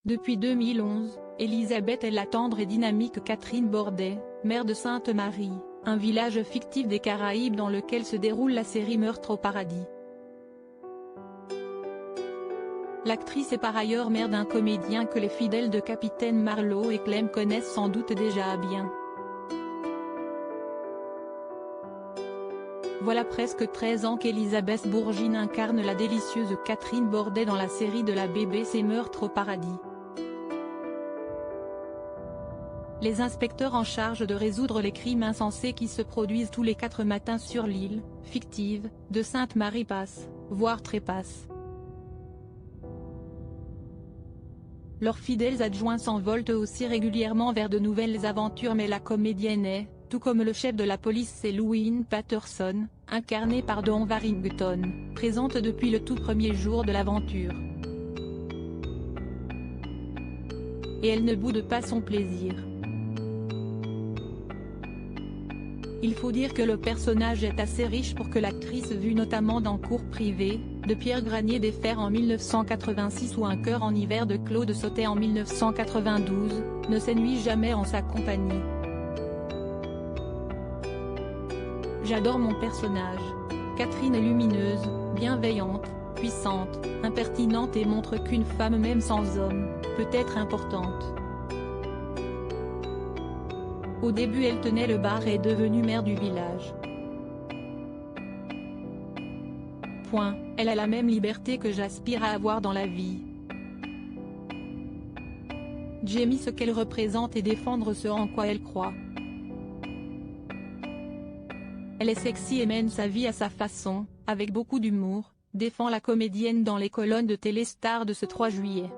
Depuis 2011, Elisabeth est la tendre et dynamique Catherine Bordet, mère de Sainte-Marie, un village fictif des Caraïbes dans lequel se déroule la série Meurtre au paradis. L'actrice est par ailleurs mère d'un comédien que les fidèles de Capitaine Marlowe et Clem connaissent sans doute déjà bien. Voilà presque 13 ans qu'Elisabeth Bourgine incarne la délicieuse Catherine Bordet dans la série de la BBC Meurtre au paradis. Les inspecteurs en charge de résoudre les crimes insensés qui se produisent tous les 4 matins sur l'île, fictive, de Sainte-Marie passent, voire trépassent. Leurs fidèles adjoints s'envolent eux aussi régulièrement vers de nouvelles aventures, mais la comédienne est, tout comme le chef de la police Selwyn Patterson, incarné par Don Warrington, présente depuis le tout premier jour de l'aventure. Et elle ne boude pas son plaisir. Il faut dire que le personnage est assez riche pour que l'actrice, vue notamment dans Cours privé, de Pierre Granier des Fers en 1986 ou Un cœur en hiver de Claude Sautet en 1992, ne s'ennuie jamais en sa compagnie. J'adore mon personnage. Catherine est lumineuse, bienveillante, puissante, impertinente et montre qu'une femme même sans homme, peut être importante. Au début elle tenait le bar et est devenue mère du village. Elle a la même liberté que j'aspire à avoir dans la vie. J'aime ce qu'elle représente et défendre ce en quoi elle croit. Elle est sexy et mène sa vie à sa façon, avec beaucoup d'humour, défend la comédienne dans les colonnes de Téléstar de ce 3 juillet.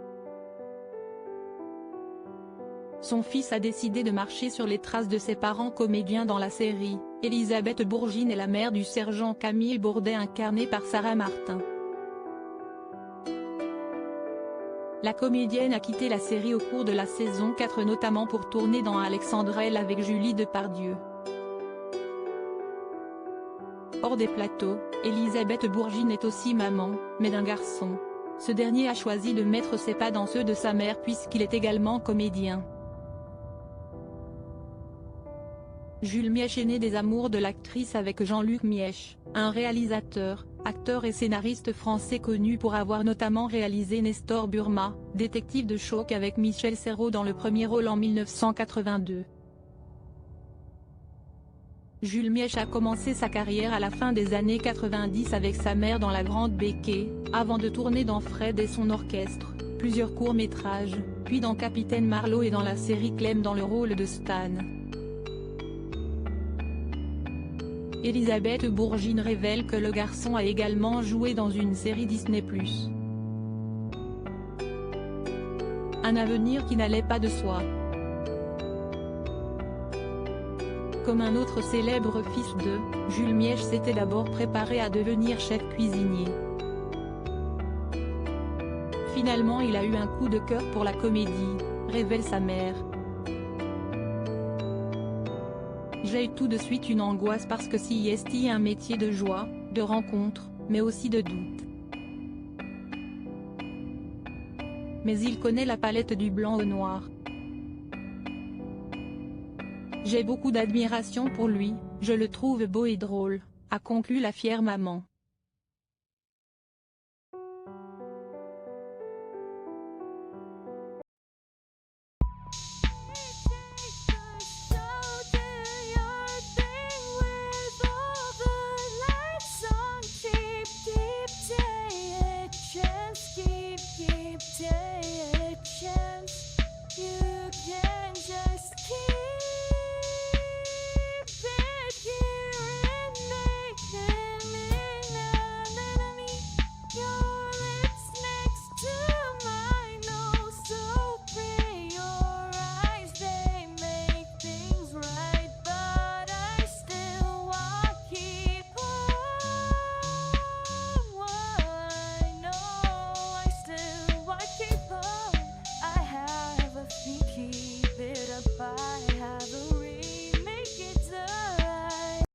Son fils a décidé de marcher sur les traces de ses parents comédiens dans la série. Elisabeth Bourgine est la mère du sergent Camille Bordet incarné par Sarah Martin. La comédienne a quitté la série au cours de la saison 4 notamment pour tourner dans Alexandrelle avec Julie Depardieu. Hors des plateaux, Elisabeth Bourgine est aussi maman, mais d'un garçon. Ce dernier a choisi de mettre ses pas dans ceux de sa mère puisqu'il est également comédien. Jules Miech est né des amours de l'actrice avec Jean-Luc Miech, un réalisateur, acteur et scénariste français connu pour avoir notamment réalisé Nestor Burma, détective de choc avec Michel Serrault dans le premier rôle en 1982. Jules Miech a commencé sa carrière à la fin des années 90 avec sa mère dans La Grande Béquée, avant de tourner dans Fred et son orchestre, plusieurs courts-métrages, puis dans Capitaine Marlowe et dans la série Clem dans le rôle de Stan. Elisabeth Bourgine révèle que le garçon a également joué dans une série Disney+. Un avenir qui n'allait pas de soi. Comme un autre célèbre fils de Jules Miech s'était d'abord préparé à devenir chef cuisinier. Finalement il a eu un coup de cœur pour la comédie, révèle sa mère. J'ai eu tout de suite une angoisse parce que si est un métier de joie, de rencontre, mais aussi de doute. Mais il connaît la palette du blanc au noir. J'ai beaucoup d'admiration pour lui, je le trouve beau et drôle, a conclu la fière maman.